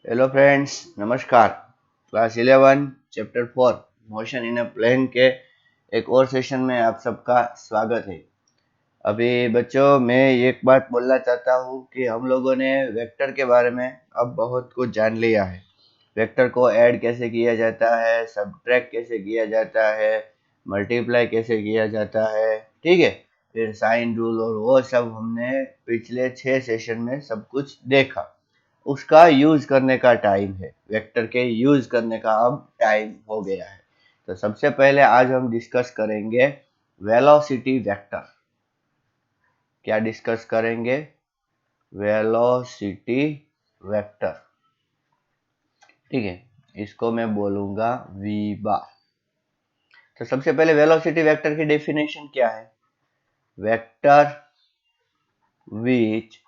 Hello friends, नमस्कार। Class 11 chapter 4 motion in a plane के एक और सेशन में आप सबका स्वागत है। अभी बच्चों, मैं एक बात बोलना चाहता हूँ कि हम लोगों ने वेक्टर के बारे में अब बहुत कुछ जान लिया है। वेक्टर को ऐड कैसे किया जाता है, सब्ट्रैक्ट कैसे किया जाता है, मल्टीप्लाई कैसे किया जाता है, ठीक है। फिर साइन रूल और वो सब हमने पिछले 6 सेशन में सब कुछ देखा। उसका यूज करने का टाइम है। वेक्टर के यूज करने का अब टाइम हो गया है। तो सबसे पहले आज हम डिस्कस करेंगे वेलोसिटी वेक्टर। क्या डिस्कस करेंगे? वेलोसिटी वेक्टर, ठीक है। इसको मैं बोलूंगा वी बार। तो सबसे पहले वेलोसिटी वेक्टर की डेफिनेशन क्या है? Vector which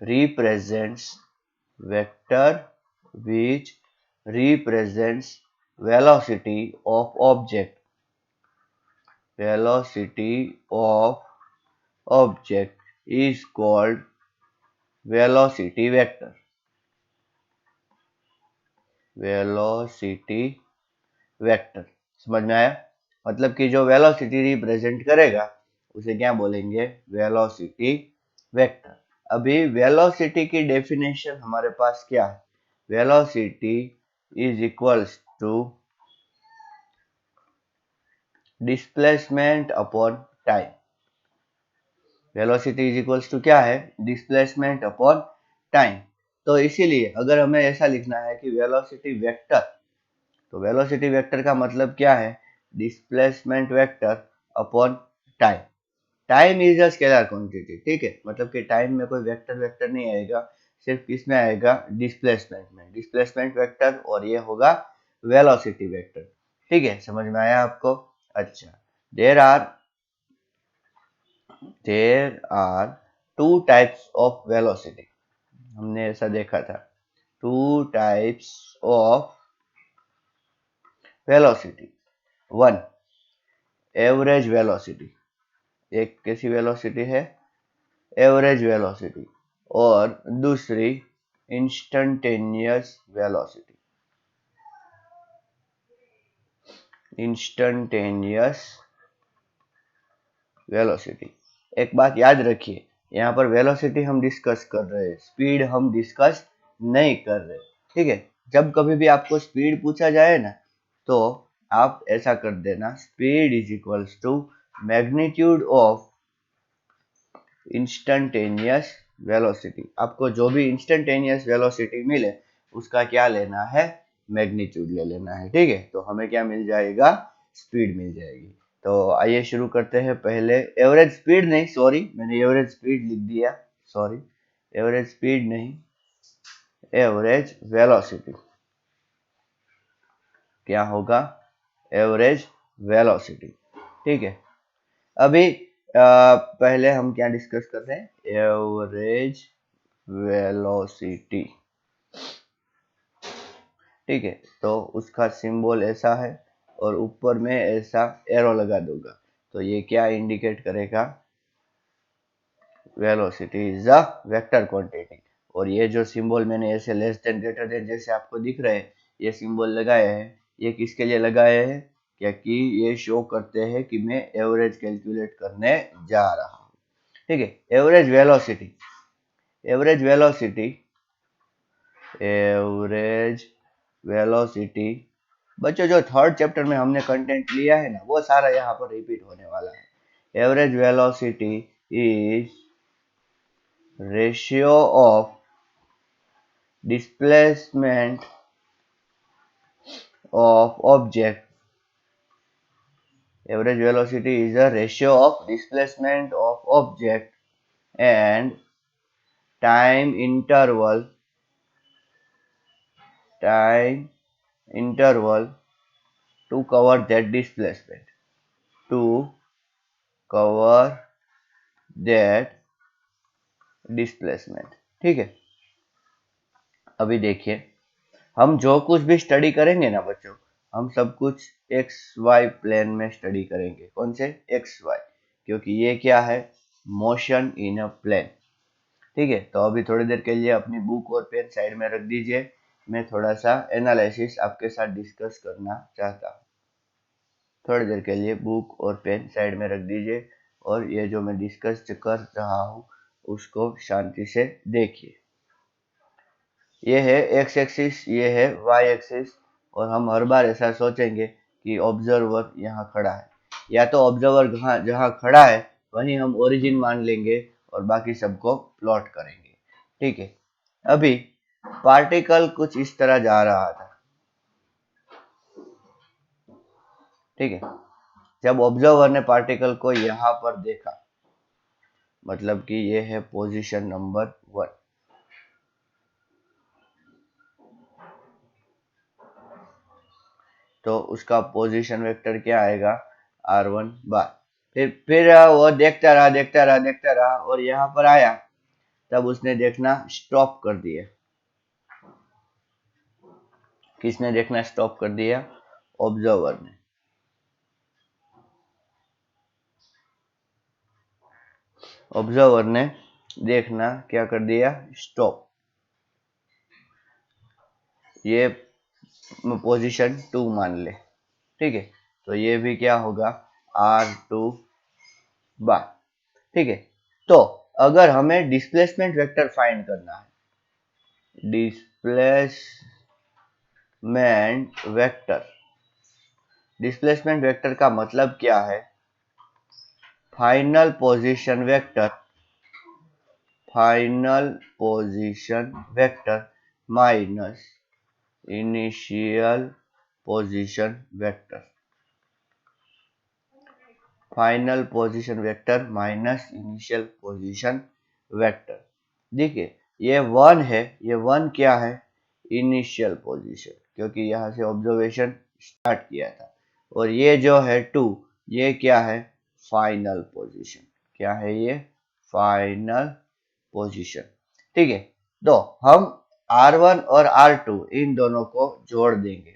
represents vector which represents velocity of object. Velocity of object is called velocity vector. Velocity vector समझ में आया? मतलब कि जो वेलोसिटी रिप्रेजेंट करेगा उसे क्या बोलेंगे? Velocity vector. अभी वेलोसिटी की डेफिनेशन हमारे पास क्या है? Velocity is equals to displacement upon time. Velocity is equals to क्या है? Displacement upon time. तो इसीलिए अगर हमें ऐसा लिखना है कि वेलोसिटी वेक्टर, तो वेलोसिटी वेक्टर का मतलब क्या है? Displacement vector upon time. Time is a scalar quantity, ठीक है। मतलब कि टाइम में कोई वेक्टर वेक्टर नहीं आएगा, सिर्फ किसमें आएगा? डिस्प्लेसमेंट में। डिस्प्लेसमेंट वेक्टर, और ये होगा वेलोसिटी वेक्टर, ठीक है। समझ में आया आपको? अच्छा, there are two types of velocity. हमने ऐसा देखा था, two types of velocity. One, average velocity. एक कैसी वेलोसिटी है? Average velocity. और दूसरी इंस्टंटेनियस वेलोसिटी। Instantaneous velocity. एक बात याद रखिए, यहाँ पर वेलोसिटी हम डिस्कस कर रहे हैं, स्पीड हम डिस्कस नहीं कर रहे, ठीक है। जब कभी भी आपको स्पीड पूछा जाए ना, तो आप ऐसा कर देना, speed is equals to magnitude of instantaneous velocity. आपको जो भी इंस्टंटेनियस वेलोसिटी मिले उसका क्या लेना है? मैग्नीट्यूड ले लेना है, ठीक है। तो हमें क्या मिल जाएगा? स्पीड मिल जाएगी। तो आइए शुरू करते हैं। पहले एवरेज स्पीड नहीं, सॉरी, मैंने एवरेज स्पीड लिख दिया, सॉरी। एवरेज स्पीड नहीं, एवरेज वेलोसिटी। क्या होगा? एवरेज वेलोसिटी, ठीक है। अभी पहले हम क्या डिस्कस कर रहे हैं? एवरेज वेलोसिटी, ठीक है। तो उसका सिंबल ऐसा है और ऊपर में ऐसा एरो लगा दूंगा, तो ये क्या इंडिकेट करेगा? Velocity is a vector quantity. और ये जो सिंबल मैंने ऐसे लेस देन ग्रेटर देन जैसे आपको दिख रहे हैं, ये सिंबल लगाए हैं, ये किसके लिए लगाए हैं? क्या कि ये शो करते हैं कि मैं एवरेज कैलकुलेट करने जा रहा हूँ, ठीक है। Average velocity, average velocity, average velocity. बच्चों, जो थर्ड चैप्टर में हमने कंटेंट लिया है ना, वो सारा यहाँ पर रिपीट होने वाला है। Average velocity is ratio of displacement of object. Average velocity is a ratio of displacement of object and time interval, time interval to cover that displacement, to cover that displacement, ठीक है। अभी देखिए, हम जो कुछ भी स्टडी करेंगे ना बच्चों, हम सब कुछ एक्स वाई प्लेन में स्टडी करेंगे। कौन से? एक्स वाई, क्योंकि ये क्या है? मोशन इन अ प्लेन, ठीक है। तो अभी थोड़ी देर के लिए अपनी बुक और पेन साइड में रख दीजिए। मैं थोड़ा सा एनालिसिस आपके साथ डिस्कस करना चाहता हूँ। थोड़ी देर के लिए बुक और पेन साइड में रख दीजिए और ये जो मैं डिस्कस कर रहा हूँ उसको शांति से देखिए। ये है एक्स एक्सिस, ये है वाई एक्सिस, और हम हर बार ऐसा सोचेंगे कि ऑब्जर्वर यहाँ खड़ा है, या तो ऑब्जर्वर जहाँ खड़ा है वहीं हम ओरिजिन मान लेंगे और बाकी सबको प्लॉट करेंगे। ठीक है, अभी पार्टिकल कुछ इस तरह जा रहा था। ठीक है, जब ऑब्जर्वर ने पार्टिकल को यहाँ पर देखा, मतलब कि ये है पोजीशन नंबर 1। तो उसका पोजीशन वेक्टर क्या आएगा, r1 बार। फिर वो देखता रहा और यहाँ पर आया, तब उसने देखना स्टॉप कर दिया। किसने देखना स्टॉप कर दिया, ऑब्जर्वर ने। ऑब्जर्वर ने देखना क्या कर दिया, स्टॉप। ये पोजीशन 2 मान ले। ठीक है, तो ये भी क्या होगा, r2 बार। ठीक है, तो अगर हमें डिस्प्लेसमेंट वेक्टर फाइंड करना है, डिस्प्लेसमेंट वेक्टर का मतलब क्या है, final position vector minus initial position vector. Final position vector minus initial position vector. देखिए ये 1 है, ये 1 क्या है, इनिशियल पोजीशन, क्योंकि यहाँ से ऑब्जर्वेशन स्टार्ट किया था। और ये जो है 2, ये क्या है, फाइनल पोजीशन। क्या है ये, फाइनल पोजीशन। ठीक है, तो हम r1 और r2 इन दोनों को जोड़ देंगे।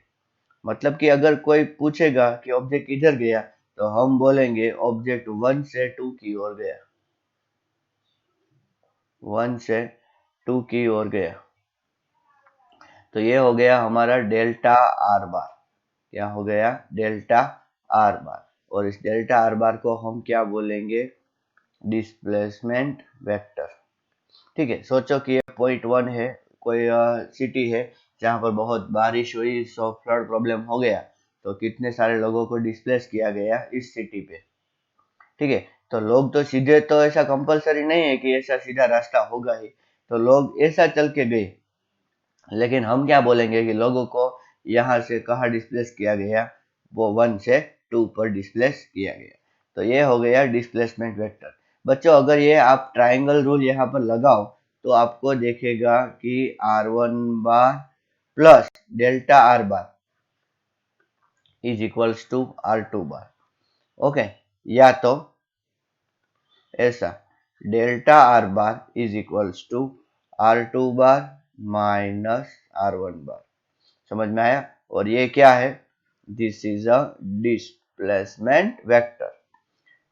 मतलब कि अगर कोई पूछेगा कि ऑब्जेक्ट किधर गया, तो हम बोलेंगे ऑब्जेक्ट 1 से 2 की ओर गया, 1 से 2 की ओर गया। तो ये हो गया हमारा डेल्टा आर बार। क्या हो गया, डेल्टा आर बार। और इस डेल्टा आर बार को हम क्या बोलेंगे, डिस्प्लेसमेंट वेक्टर। ठीक है, सोचो कि ये पॉइंट 1 है, कोई सिटी है जहां पर बहुत बारिश हुई, सो फ्लड प्रॉब्लम हो गया, तो कितने सारे लोगों को डिस्प्लेस किया गया इस सिटी पे। ठीक है, तो लोग तो सीधे, तो ऐसा कंपलसरी नहीं है कि ऐसा सीधा रास्ता होगा ही, तो लोग ऐसा चल के गए। लेकिन हम क्या बोलेंगे कि लोगों को यहाँ से कहाँ डिस्प्लेस किया गया, वो 1 से 2 पर डिस्प्लेस किया गया। तो ये हो गया डिस्प्लेसमेंट वेक्टर। बच्चों अगर ये आप ट्राइंगल रूल यहाँ पर लगाओ तो आपको देखेगा कि r1 bar plus delta R bar is equals to r2 bar. Okay, या तो ऐसा, delta R bar is equals to r2 bar minus r1 bar. समझ में आया। और ये क्या है, this is a displacement vector.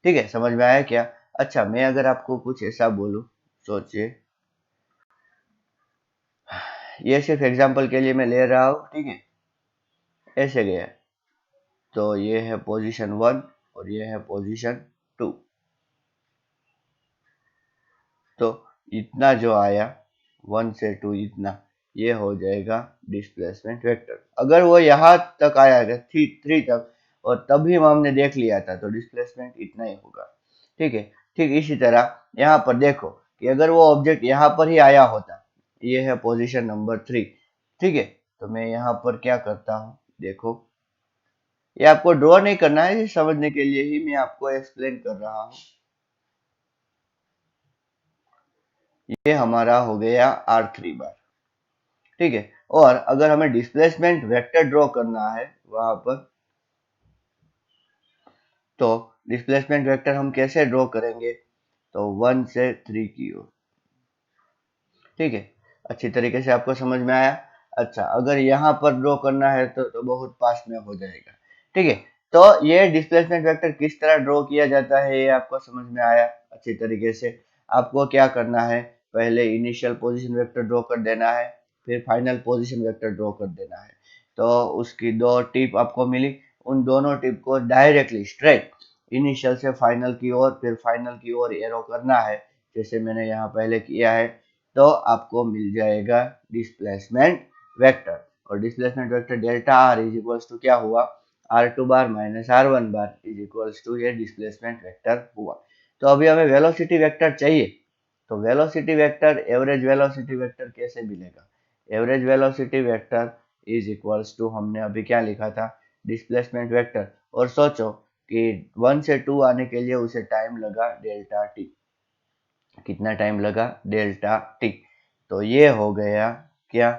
ठीक है, समझ में आया क्या। अच्छा, मैं अगर आपको कुछ ऐसा बोलूं, सोचिए, ये सिर्फ एग्जांपल के लिए मैं ले रहा हूं। ठीक है, ऐसे गया, तो ये है पोजीशन 1 और ये है पोजीशन 2। तो इतना जो आया 1 से 2, इतना ये हो जाएगा डिस्प्लेसमेंट वेक्टर। अगर वो यहाँ तक आया था 3 तक और तभी हमने देख लिया था, तो डिस्प्लेसमेंट इतना ही होगा। ठीक है, ठीक इसी तरह यहाँ पर देखो कि अगर वो ऑब्जेक्ट यहाँ पर ही आया होता, ये है पोजीशन नंबर 3। ठीक है, तो मैं यहाँ पर क्या करता हूँ, देखो, ये आपको ड्रॉ नहीं करना है, ये समझने के लिए ही मैं आपको एक्सप्लेन कर रहा हूँ। ये हमारा हो गया r3 बार। ठीक है, और अगर हमें डिस्प्लेसमेंट वेक्टर ड्रॉ करना है वहां पर, तो डिस्प्लेसमेंट वेक्टर हम कैसे ड्रॉ करेंगे, तो 1 से 3 की ओर। ठीक है, अच्छी तरीके से आपको समझ में आया। अच्छा, अगर यहाँ पर ड्रॉ करना है तो बहुत पास में हो जाएगा। ठीक है, तो ये डिस्प्लेसमेंट वेक्टर किस तरह ड्रॉ किया जाता है ये आपको समझ में आया अच्छी तरीके से। आपको क्या करना है, पहले इनिशियल पोजीशन वेक्टर ड्रॉ कर देना है। फिर फाइनल पोजीशन वेक्टर ड्रॉ कर देना है। तो उसकी दो टिप आपको मिली, उन दोनों टिप को डायरेक्टली स्ट्रेट इनिशियल से फाइनल की ओर, फिर फाइनल की ओर एरो करना है, जैसे मैंने यहाँ पहले किया है। तो आपको मिल जाएगा डिस्प्लेसमेंट वेक्टर, और displacement vector delta R is equals to क्या हुआ, R two bar minus R one bar is equals to ये डिस्प्लेसमेंट वेक्टर हुआ। तो अभी हमें वेलोसिटी वेक्टर चाहिए, तो velocity vector, average velocity vector कैसे मिलेगा, average velocity vector is equals to, हमने अभी क्या लिखा था, डिस्प्लेसमेंट वेक्टर। और सोचो कि 1 से 2 आने के लिए उसे टाइम लगा डेल्टा टी, कितना टाइम लगा, डेल्टा टी। तो ये हो गया क्या,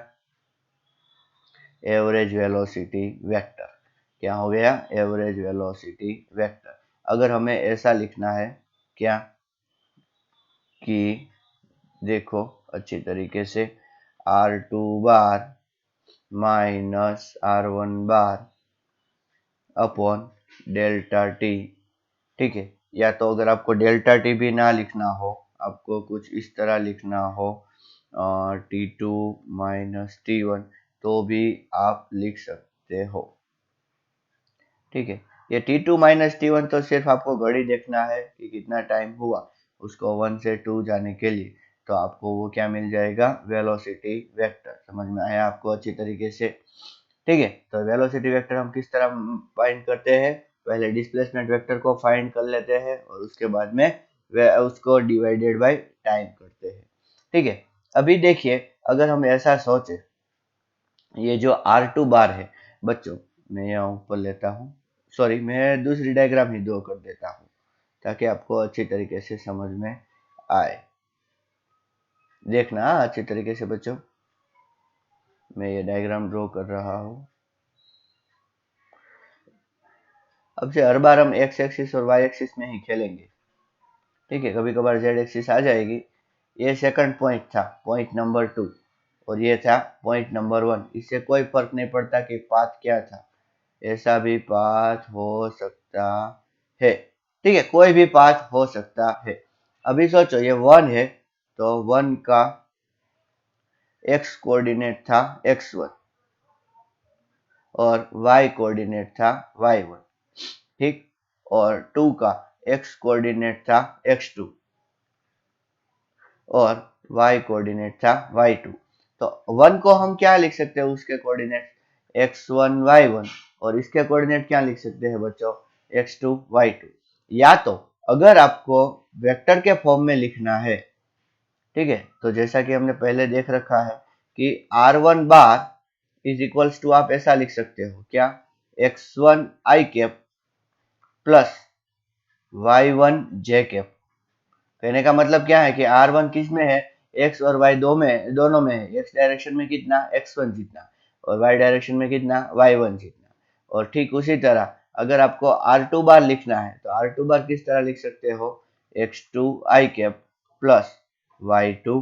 एवरेज वेलोसिटी वेक्टर। क्या हो गया, एवरेज वेलोसिटी वेक्टर। अगर हमें ऐसा लिखना है क्या, कि देखो अच्छी तरीके से, R two bar minus R one bar upon delta T, ठीक है। या तो अगर आपको डेल्टा टी भी ना लिखना हो, आपको कुछ इस तरह लिखना हो, T two minus T one, तो भी आप लिख सकते हो, ठीक है। ये T two minus T one तो सिर्फ आपको घड़ी देखना है कि कितना टाइम हुआ उसको 1 से 2 जाने के लिए, तो आपको वो क्या मिल जाएगा, वेलोसिटी वेक्टर। समझ में आया आपको अच्छी तरीके से, ठीक है। तो वेलोसिटी वेक्टर हम किस तरह फाइंड करते हैं, पहले डिस्प्लेसमेंट वेक्टर को फाइंड कर लेते हैं और उसके बाद में उसको डिवाइडेड बाय टाइम करते हैं, ठीक है। अभी देखिए, अगर हम ऐसा सोचे, ये जो R2 बार है बच्चों, मैं यहाँ ऊपर लेता हूँ, सॉरी मैं दूसरी डायग्राम ही ड्रॉ कर देता हूँ ताकि आपको अच्छी तरीके से समझ में आए। देखना अच्छी तरीके से बच्चों, मैं ये डायग्राम ड्रॉ कर रहा हूँ। अब से हर बार हम एक्स एक्सिस और वाई एक्सिस में ही खेलेंगे, ठीक है। कभी कभार जेड एक्सिस आ जाएगी। ये सेकंड पॉइंट था, पॉइंट नंबर 2, और ये था पॉइंट नंबर 1। इससे कोई फर्क नहीं पड़ता कि पाथ क्या था, ऐसा भी पाथ हो सकता है, ठीक है, कोई भी पाथ हो सकता है। अभी सोचो ये 1 है, तो 1 का एक्स कोऑर्डिनेट था x1 और y कोऑर्डिनेट था y1, ठीक। और 2 का x कोऑर्डिनेट था x2 और y कोऑर्डिनेट था y2। तो 1 को हम क्या लिख सकते हैं, उसके कोऑर्डिनेट x1 y1, और इसके कोऑर्डिनेट क्या लिख सकते हैं बच्चों, x2 y2। या तो अगर आपको वेक्टर के फॉर्म में लिखना है, ठीक है, तो जैसा कि हमने पहले देख रखा है कि r1 bar is equals to, आप ऐसा लिख सकते हो क्या, x1 i cap plus y1 j cap. कहने का मतलब क्या है कि R1 किस में है, x और y दोनों में है। x डायरेक्शन में कितना, x1 जितना, और y डायरेक्शन में कितना, y1 जितना। और ठीक उसी तरह अगर आपको R2 बार लिखना है, तो R2 बार किस तरह लिख सकते हो, x2 i cap plus y2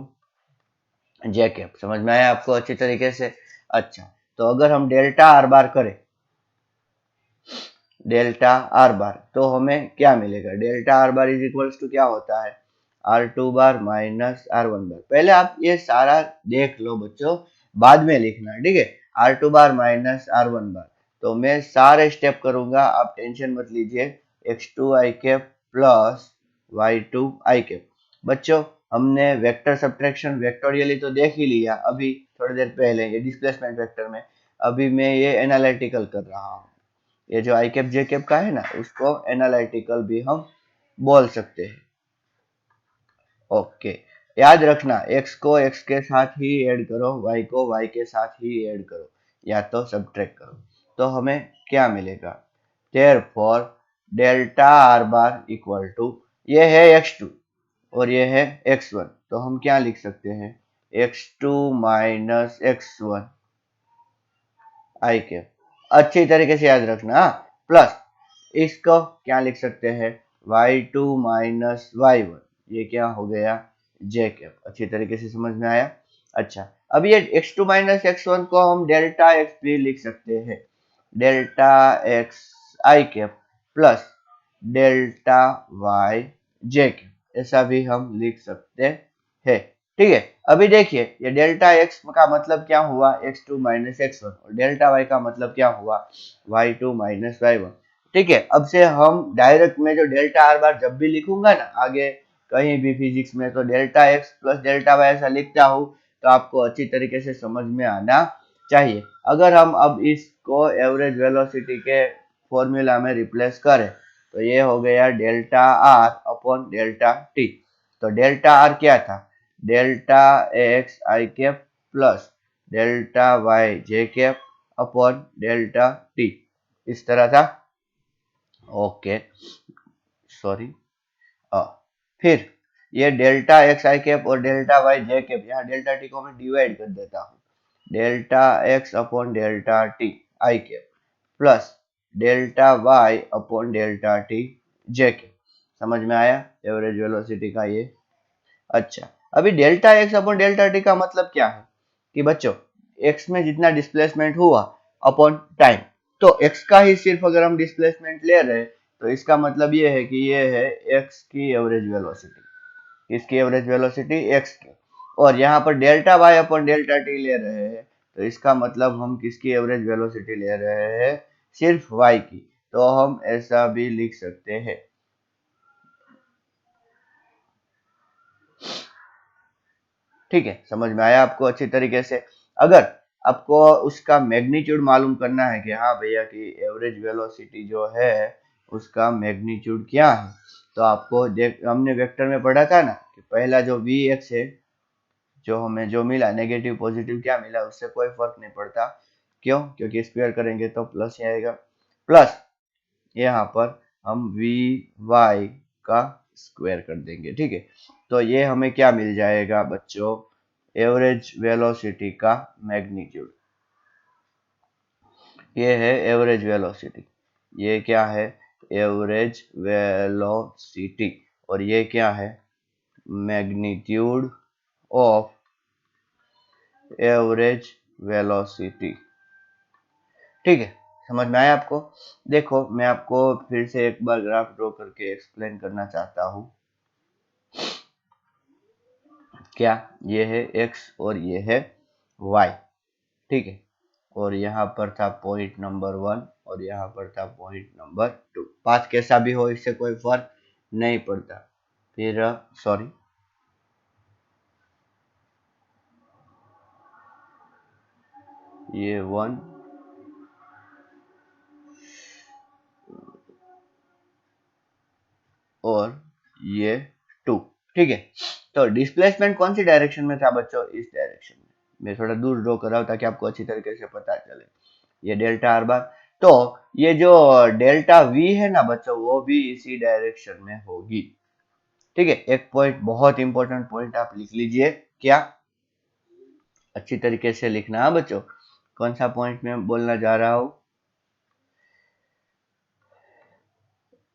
j cap. समझ में आया आपको अच्छी तरीके से। अच्छा, तो अगर हम डेल्टा आर बार करें, डेल्टा आर बार, तो हमें क्या मिलेगा, delta R bar is equals to क्या होता है, R two bar minus R one bar. पहले आप ये सारा देख लो बच्चों, बाद में लिखना, ठीक है। R two bar minus R one bar, तो मैं सारे स्टेप करूंगा, आप टेंशन मत लीजिए। X two I cap plus Y two I cap. बच्चों हमने वेक्टर सब्ट्रैक्शन वेक्टोरियली तो देख ही लिया अभी थोड़ी देर पहले, ये डिस्प्लेसमेंट वेक्टर में। अभी मैं ये एनालिटिकल कर रहा हूँ, ये जो आई कैप जे कैप का है ना, उसको एनालिटिकल भी हम बोल सकते हैं। ओके, याद रखना, x को x के साथ ही ऐड करो, y को y के साथ ही ऐड करो, या तो सब्ट्रैक्ट करो। तो हमें क्या मिलेगा, therefore delta R bar equal to, ये है x2 और ये है x1, तो हम क्या लिख सकते हैं, x2 माइनस x1 आई कैप। अच्छी तरीके से याद रखना, प्लस इसको क्या लिख सकते हैं, y2 माइनस y1, ये क्या हो गया, j कैप। अच्छी तरीके से समझ में आया। अच्छा, अब ये x2 माइनस x1 को हम डेल्टा x भी लिख सकते हैं, delta x I cap plus delta y j cap, ऐसा भी हम लिख सकते हैं, ठीक है। अभी देखिए ये डेल्टा एक्स का मतलब क्या हुआ, x2 माइनस x1, और डेल्टा वाई का मतलब क्या हुआ, y2 माइनस y1। ठीक है, अब से हम डायरेक्ट में जो डेल्टा आर बार जब भी लिखूंगा ना आगे कहीं भी फिजिक्स में, तो delta X plus delta Y ऐसा लिखता हूँ, तो आपको अच्छी तरीके से समझ में आना चाहिए। अगर हम अब इसको एवरेज वेलोसिटी के फॉर्मूला में रिप्लेस करें, तो ये हो गया delta R upon delta T. तो डेल्टा आर क्या था, डेल्टा एक्स आई कैप प्लस डेल्टा वाई जे कैप अपॉन डेल्टा टी, इस तरह था। Okay, sorry. फिर ये डेल्टा एक्स आई कैप और डेल्टा वाई जे कैप, यहाँ डेल्टा टी को मैं डिवाइड कर देता हूँ, delta X upon delta T आई cap plus delta Y upon delta T J cap. समझ में आया एवरेज वेलोसिटी का ये। अच्छा, अभी delta X upon delta T का मतलब क्या है कि बच्चों एक्स में जितना डिस्प्लेसमेंट हुआ अपॉन टाइम, तो एक्स का ही सिर्फ अगर हम डिस्प्लेसमेंट ले रहे हैं, तो इसका मतलब ये है कि ये है एक्स की एवरेज वेलोसिटी, इसकी एवरेज वेलोसिटी एक्स की। और यहाँ पर delta Y upon delta T ले रहे हैं, तो इसका मतलब हम किसकी एवरेज वेलोसिटी ले रहे हैं, सिर्फ वाई की। तो हम ऐसा भी लिख सकते हैं। ठीक है, समझ में आया आपको अच्छी तरीके से। अगर आपको उसका मैग्नीट्यूड मालूम करना है कि हाँ भैया कि एवरेज वेलोसिटी जो है उसका मैग्नीट्यूड क्या है, तो आपको देख, हमने वेक्टर में पढ़ा था ना कि पहला जो वी एक्स है, जो हमें जो मिला नेगेटिव पॉजिटिव क्या मिला उससे कोई फर्क नहीं पड़ता। क्यों, क्योंकि स्क्वायर करेंगे तो प्लस ही आएगा। प्लस यहाँ पर हम वी वाई का स्क्वायर कर देंगे। ठीक है, तो ये हमें क्या मिल जाएगा बच्चों, एवरेज वेलोसिटी का मैग्नीट्यूड। ये है एवरेज वेलोसिटी, ये क्या है, एवरेज वेलोसिटी, और ये क्या है, मैग्नीट्यूड ऑफ एवरेज वेलोसिटी। ठीक है, समझ में आया आपको। देखो मैं आपको फिर से एक बार ग्राफ ड्रॉ करके एक्सप्लेन करना चाहता हूँ। क्या, ये है x और ये है y। ठीक है, और यहाँ पर था पॉइंट नंबर 1 और यहाँ पर था पॉइंट नंबर 2। पाथ कैसा भी हो इससे कोई फर्क नहीं पड़ता। फिर सॉरी, ये 1 और ये 2। ठीक है, तो डिस्प्लेसमेंट कौन सी डायरेक्शन में था बच्चों, इस डायरेक्शन में। मैं थोड़ा दूर ड्रॉ कर रहा हूँ ताकि आपको अच्छी तरीके से पता चले। ये डेल्टा आर बार, तो ये जो डेल्टा वी है ना बच्चों, वो भी इसी डायरेक्शन में होगी। ठीक है, एक पॉइंट बहुत इंपॉर्टेंट पॉइंट आप लिख लीजिए, क्या, अच्छी तरीके से लिखना है बच्चों। कौन सा पॉइंट में बोलना जा रहा हूं,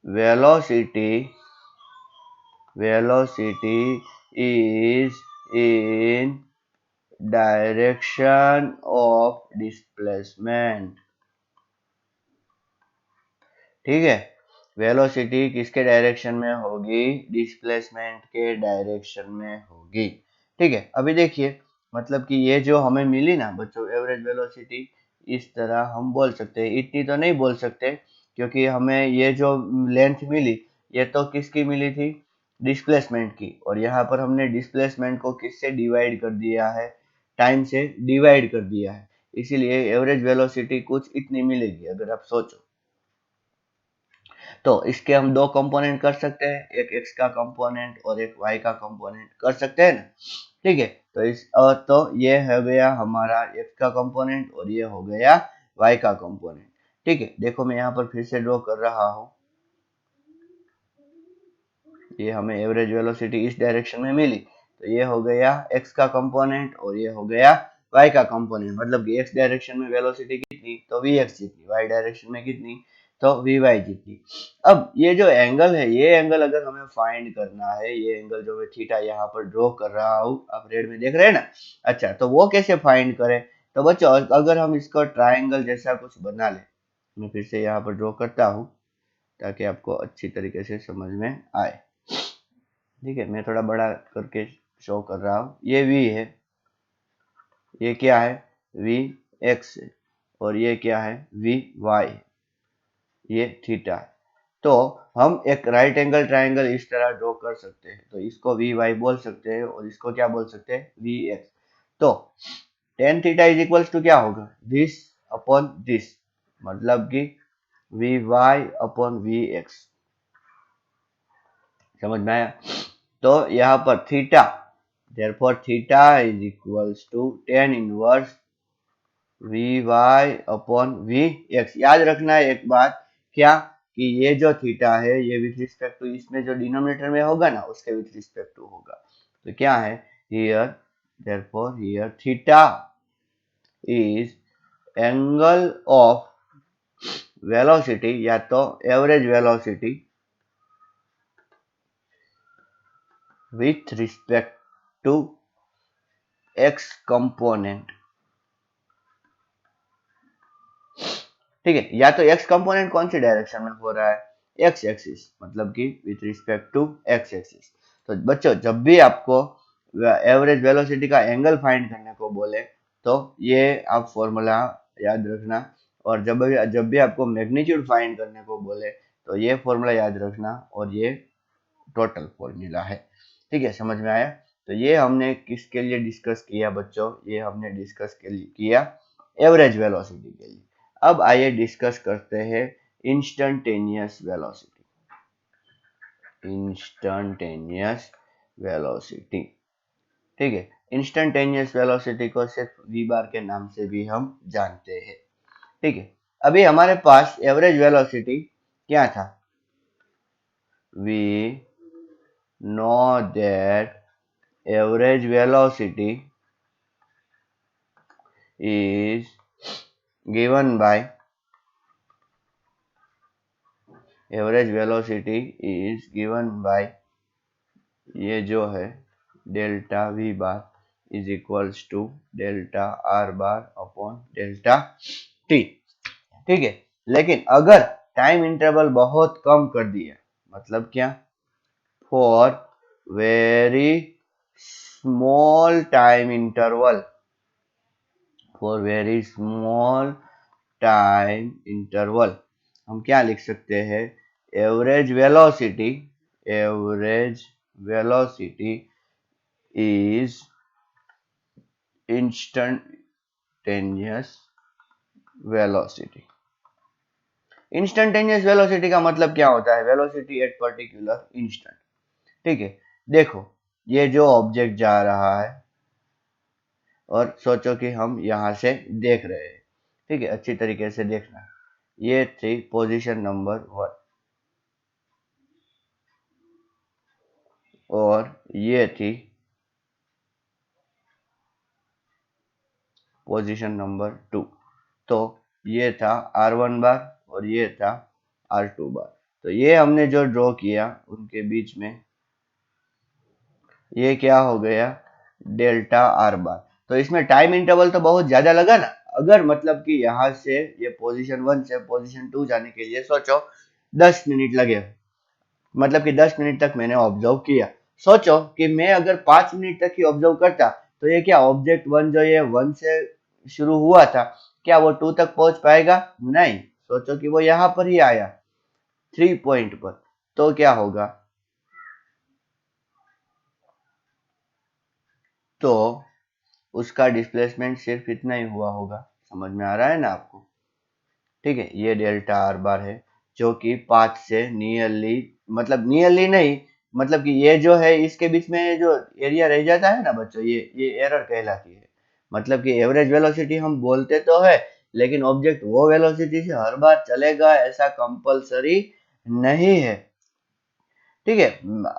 velocity, velocity is in direction of displacement. ठीक है, वेलोसिटी किसके डायरेक्शन में होगी, डिस्प्लेसमेंट के डायरेक्शन में होगी। ठीक है, अभी देखिए मतलब कि ये जो हमें मिली ना बच्चों एवरेज वेलोसिटी, इस तरह हम बोल सकते हैं, इतनी तो नहीं बोल सकते क्योंकि हमें ये जो लेंथ मिली ये तो किसकी मिली थी, डिस्प्लेसमेंट की, और यहाँ पर हमने डिस्प्लेसमेंट को किससे डिवाइड कर दिया है, टाइम से डिवाइड कर दिया है, इसीलिए एवरेज वेलोसिटी कुछ इतनी मिलेगी। अगर आप सोचो तो इसके हम दो कंपोनेंट कर सकते हैं, एक x का कंपोनेंट और एक y का कंपोनेंट कर सकते हैं ना। ठीक है, तो तो ये हो गया हमारा x का कंपोनेंट और ये हो गया y का कंपोनेंट। ठीक है, देखो मैं यहाँ पर फिर से ड्रॉ कर रहा हूँ। ये हमें एवरेज वेलोसिटी इस डायरेक्शन में मिली, तो ये हो गया x का कंपोनेंट और ये हो गया y का कंपोनेंट। मतलब कि x डायरेक्शन में वेलोसिटी कितनी, तो vx जितनी, y डायरेक्शन में कितनी, तो vy जितनी। अब ये जो एंगल है, ये एंगल अगर हमें फाइंड करना है, ये एंगल जो मैं थीटा यहाँ पर ड्रॉ कर रहा हूँ, आप रेड में देख रहे हैं ना। अच्छा, तो वो कैसे फाइंड करें, तो बच्चों अगर हम इसको ट्राइंगल जैसा कुछ बना ले, मैं फिर से यहाँ पर ड्रॉ करता हूँ ताकि आपको अच्छी तरीके से समझ में आए। ठीक है, मैं थोड़ा बड़ा करके शो कर रहा हूं, ये v है, ये क्या है v x है, और ये क्या है v y है, ये थीटा है। तो हम एक राइट एंगल ट्राइंगल इस तरह ड्रॉ कर सकते हैं, तो इसको वी वाई बोल सकते हैं और इसको क्या बोल सकते हैं वी एक्स। तो tan theta is equals to क्या होगा दिस अपॉन दिस, मतलब कि V Y upon V X. समझ में आया? तो यहाँ पर theta, therefore theta is equals to tan inverse V Y upon V X. याद रखना है एक बात, क्या कि ये जो थीटा है ये विथ रिस्पेक्ट टू इसमें जो डिनोमिनेटर में होगा ना उसके विथ रिस्पेक्ट टू होगा। तो क्या है here, therefore here theta is angle of velocity या तो average velocity with respect to X component. ठीक है, या तो एक्स कंपोनेंट कौन सी डायरेक्शन में हो रहा है एक्स एक्सिस, मतलब कि with respect to X axis. तो बच्चों जब भी आपको एवरेज वेलोसिटी का एंगल फाइंड करने को बोले तो ये आप फॉर्मूला याद रखना, और जब भी आपको मैग्नीट्यूड फाइंड करने को बोले तो ये फॉर्मूला याद रखना, और ये टोटल फॉर्मूला है। ठीक है, समझ में आया? तो ये हमने किसके लिए डिस्कस किया बच्चों, ये हमने डिस्कस किया एवरेज वेलोसिटी के लिए। अब आइए डिस्कस करते हैं इंस्टंटेनियस वेलोसिटी। इंस्टंटेनियस वेलोसिटी, ठीक है, इंस्टंटेनियस वेलोसिटी को सिर्फ v बार के नाम से भी हम जानते हैं। ठीक है, अभी हमारे पास एवरेज वेलोसिटी क्या था, we know that average velocity is given by ये जो है delta V bar is equals to delta R bar upon delta T. ठीक है, लेकिन अगर टाइम इंटरवल बहुत कम कर दिया, मतलब क्या, for very small time interval, for very small time interval हम क्या लिख सकते हैं, average velocity is instantaneous velocity. Instantaneous velocity का मतलब क्या होता है, वेलोसिटी एट पर्टिकुलर इंस्टेंट। ठीक है, देखो ये जो ऑब्जेक्ट जा रहा है और सोचो कि हम यहां से देख रहे हैं, ठीक है, अच्छी तरीके से देखना, ये थी पोजीशन नंबर 1 और ये थी पोजीशन नंबर 2। तो ये था R1 बार और ये था R2 बार। तो ये हमने जो ड्रॉ किया उनके बीच में ये क्या हो गया डेल्टा आर बार। तो इसमें टाइम इंटरवल तो बहुत ज्यादा लगा ना, अगर मतलब कि यहाँ से ये पोजीशन 1 से पोजीशन 2 जाने के लिए सोचो 10 मिनट लगे, मतलब कि 10 मिनट तक मैंने ऑब्जर्व किया। सोचो कि मैं अगर 5 मिनट तक ही ऑब्जर्व करता तो ये क्या ऑब्जेक्ट 1 जो ये 1 से शुरू हुआ था क्या वो 2 तक पहुंच पाएगा, नहीं। सोचो कि वो यहाँ पर ही आया 3 पॉइंट पर, तो क्या होगा, तो उसका डिस्प्लेसमेंट सिर्फ इतना ही हुआ होगा। समझ में आ रहा है ना आपको? ठीक है, ये डेल्टा आर बार है जो कि 5 से नियरली, मतलब नियरली नहीं, मतलब कि ये जो है इसके बीच में जो एरिया रह जाता है ना बच्चों, ये एरर कहलाती है। मतलब कि एवरेज वेलोसिटी हम बोलते तो है, लेकिन ऑब्जेक्ट वो वेलोसिटी से हर बार चलेगा ऐसा कंपलसरी नहीं है। ठीक है,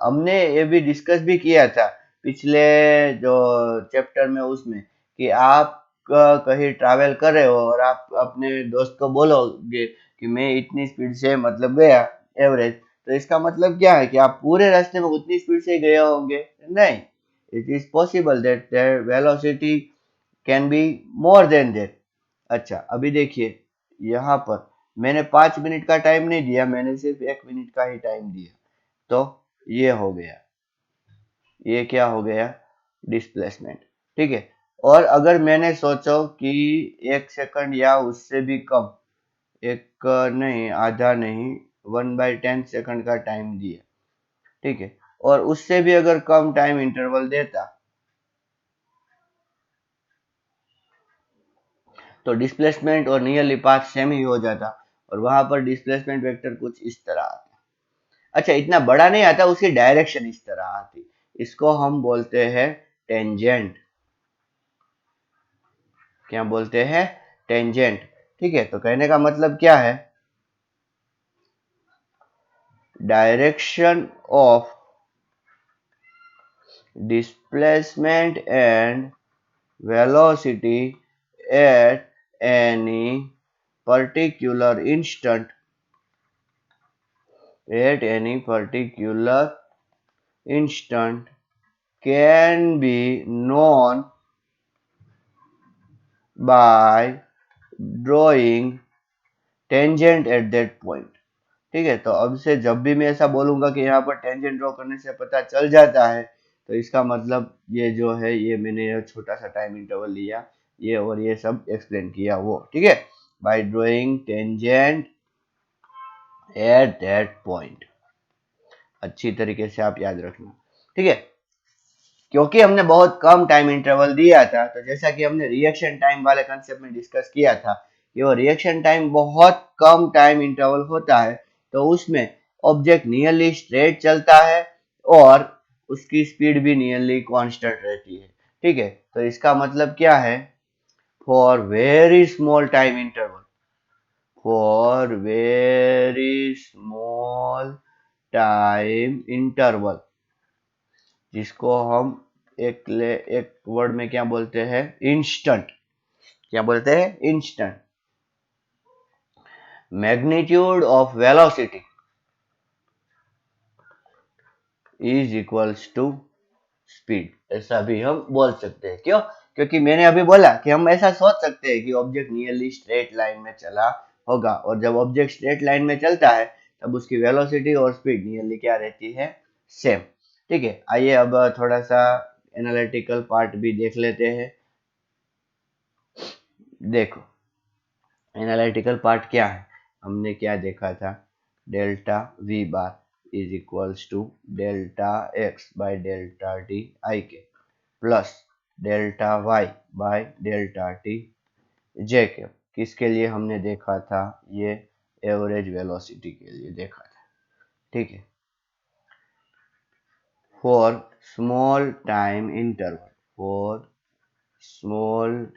हमने ये भी डिस्कस भी किया था पिछले जो चैप्टर में उसमें, कि आप कहीं ट्रैवल कर रहे हो और आप अपने दोस्त को बोलोगे कि मैं इतनी स्पीड से मतलब गया एवरेज, तो इसका मतलब क्या है कि आप पूरे रास्ते में उतनी स्पीड से गए होंगे, नहीं। It is possible that there velocity can be more than that. अच्छा अभी देखिए यहाँ पर मैंने 5 मिनट का टाइम नहीं दिया, मैंने सिर्फ 1 मिनट का ही टाइम दिया। तो ये हो गया, ये क्या हो गया, डिस्प्लेसमेंट। ठीक है, और अगर मैंने सोचो कि 1 सेकंड या उससे भी कम, एक नहीं, आधा नहीं, 1/10 सेकंड का टाइम दिया, ठीक है, और उससे भी अगर कम टाइम इंटरवल देता तो डिस्प्लेसमेंट और नियरली पाथ सेम ही हो जाता, और वहां पर डिस्प्लेसमेंट वेक्टर कुछ इस तरह आता। अच्छा, इतना बड़ा नहीं आता, उसकी डायरेक्शन इस तरह आती। इसको हम बोलते हैं टेंजेंट। क्या बोलते हैं? टेंजेंट। ठीक है, तो कहने का मतलब क्या है? Direction of displacement and velocity at any particular instant can be known by drawing tangent at that point। ठीक है, तो अब से जब भी मैं ऐसा बोलूंगा कि यहाँ पर टेंजेंट ड्रॉ करने से पता चल जाता है, तो इसका मतलब ये जो है, ये मैंने ये छोटा सा टाइम इंटरवल लिया, ये और ये सब एक्सप्लेन किया वो। ठीक है, bye drawing tangent at that point. अच्छी तरीके से आप याद रखना। ठीक है, क्योंकि हमने बहुत कम टाइम इंटरवल दिया था, तो जैसा कि हमने रिएक्शन टाइम वाले कंसेप्ट में डिस्कस किया था कि वो रिएक्शन टाइम बहुत कम टाइम इंटरवल होता है, तो उसमें ऑब्जेक्ट नियरली स्ट्रेट चलता है और उसकी स्पीड भी नियरली कांस्टेंट रहती है। ठीक है, तो इसका मतलब क्या है? For very small time interval, for very small time interval, जिसको हम एक वर्ड में क्या बोलते हैं? इंस्टेंट। क्या बोलते हैं? Instant. Magnitude of velocity is equals to speed, ऐसा भी हम बोल सकते हैं। क्यों? क्योंकि मैंने अभी बोला कि हम ऐसा सोच सकते हैं कि ऑब्जेक्ट नियरली स्ट्रेट लाइन में चला होगा, और जब ऑब्जेक्ट स्ट्रेट लाइन में चलता है तब उसकी वेलोसिटी और स्पीड नियरली क्या रहती है? सेम। ठीक है, आइए अब थोड़ा सा एनालिटिकल पार्ट भी देख लेते हैं। देखो, एनालिटिकल पार्ट क्या है? हमने क्या देखा था? Delta V bar is equals to delta X by delta T I के plus delta Y by delta T J के। किसके लिए हमने देखा था? ये एवरेज वेलोसिटी के लिए देखा था। ठीक है, for small time interval, for small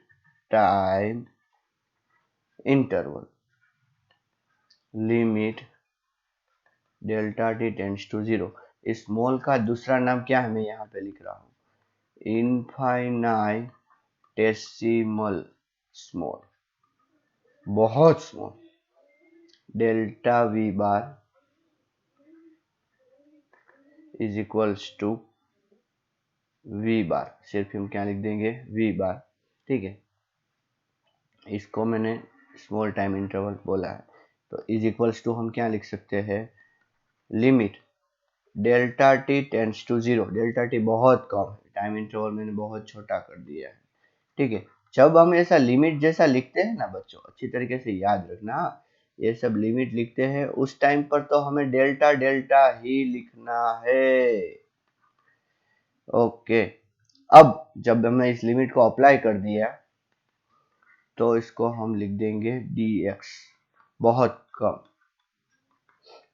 time interval limit delta T tends to zero. इस स्मॉल का दूसरा नाम क्या है? मैं यहाँ पे लिख रहा हूँ इनफाइनाइटेसिमल स्मॉल, बहुत small. Delta V bar is equals to V bar, सिर्फ हम क्या लिख देंगे? V bar. ठीक है, इसको मैंने स्मॉल टाइम इंटरवल बोला है, तो इज इक्वल्स टू हम क्या लिख सकते हैं? Limit delta T tends to zero. Delta T बहुत कम है, टाइम इंटरवल मैंने बहुत छोटा कर दिया है। ठीक है, जब हम ऐसा लिमिट जैसा लिखते हैं ना बच्चों, अच्छी तरीके से याद रखना, ये सब लिमिट लिखते हैं उस टाइम पर तो हमें डेल्टा डेल्टा ही लिखना है। ओके, अब जब हमने इस लिमिट को अप्लाई कर दिया तो इसको हम लिख देंगे dx, बहुत कम,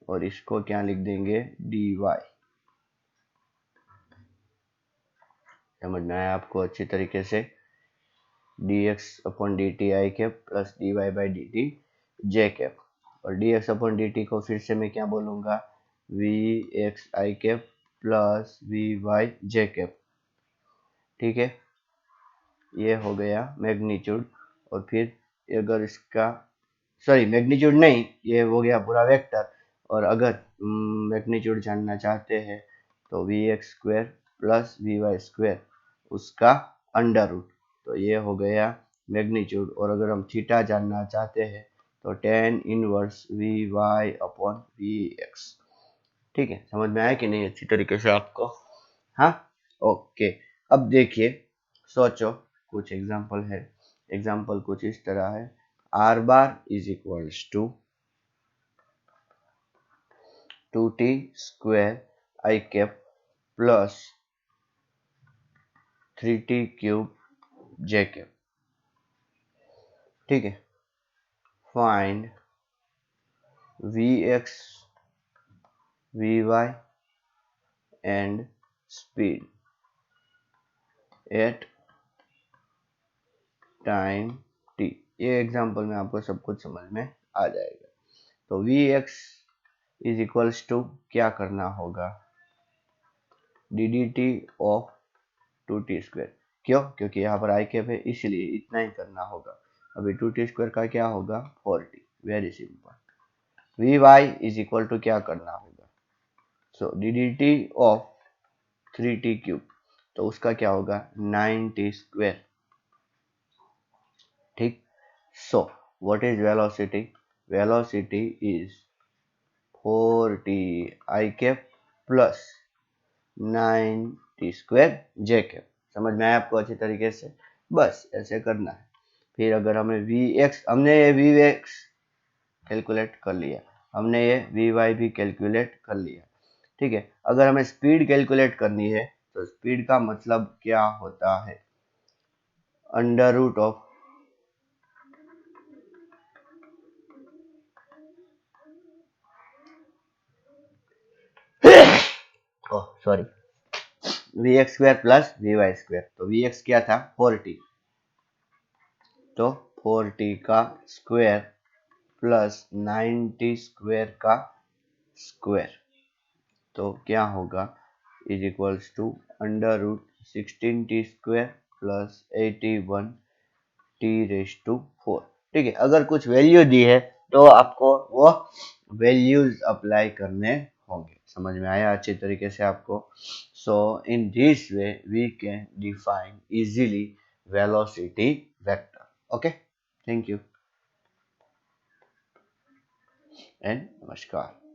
और इसको क्या लिख देंगे? dy। समझ में आया आपको अच्छी तरीके से? dx upon dt I cap plus dy by dt j cap, और dx अपॉन dt को फिर से मैं क्या बोलूंगा? vx I cap plus vy j cap. ठीक है, ये हो गया मैग्नीट्यूड। और फिर अगर इसका, सॉरी मैग्नीट्यूड नहीं, ये हो गया पूरा वेक्टर। और अगर मैग्नीट्यूड जानना चाहते हैं तो V X square plus V Y square, उसका अंडर रूट, तो ये हो गया मैग्नीट्यूड। और अगर हम थीटा जानना चाहते हैं तो tan inverse V Y upon V X. ठीक है, समझ में आया कि नहीं अच्छी तरीके से आपको? हाँ, ओके। अब देखिए, सोचो, कुछ एग्जाम्पल है। एग्जाम्पल कुछ इस तरह है, R bar is equals to 2t square I cap plus 3t cube J cap. ठीक है, find V X V Y and speed at time t। ये एग्जाम्पल में आपको सब कुछ समझ में आ जाएगा। तो V X is equals to क्या करना होगा, D D T of 2t square. क्यों? क्योंकि यहाँ पर आई कैप है, इसलिए इतना ही करना होगा। अभी 2t स्क्वायर का क्या होगा, 4t। Very simple. V Y is equal to क्या करना होगा, so D D T of 3t cube, तो उसका क्या होगा 9t स्क्वायर। ठीक। So what is velocity, velocity is 4t I cap plus 9t square J cap. समझ में आया आपको अच्छी तरीके से? बस ऐसे करना है। फिर अगर हमें वी एक्स, हमने ये वी एक्स कैलकुलेट कर लिया, हमने ये वी वाई भी कैलकुलेट कर लिया। ठीक है, अगर हमें स्पीड कैलकुलेट करनी है तो स्पीड का मतलब क्या होता है, under root of oh sorry, V X square plus V Y square. तो वी एक्स क्या था 4t, तो 4t का स्क्वायर प्लस 9t स्क्वायर का स्क्वायर, तो क्या होगा is equals to under root 16t square plus 81t⁴। ठीक है, अगर कुछ वैल्यू दी है तो आपको वो वैल्यूज अप्लाई करने होंगे। समझ में आया अच्छी तरीके से आपको? So in this way we can define easily velocity vector. Okay, thank you and नमस्कार।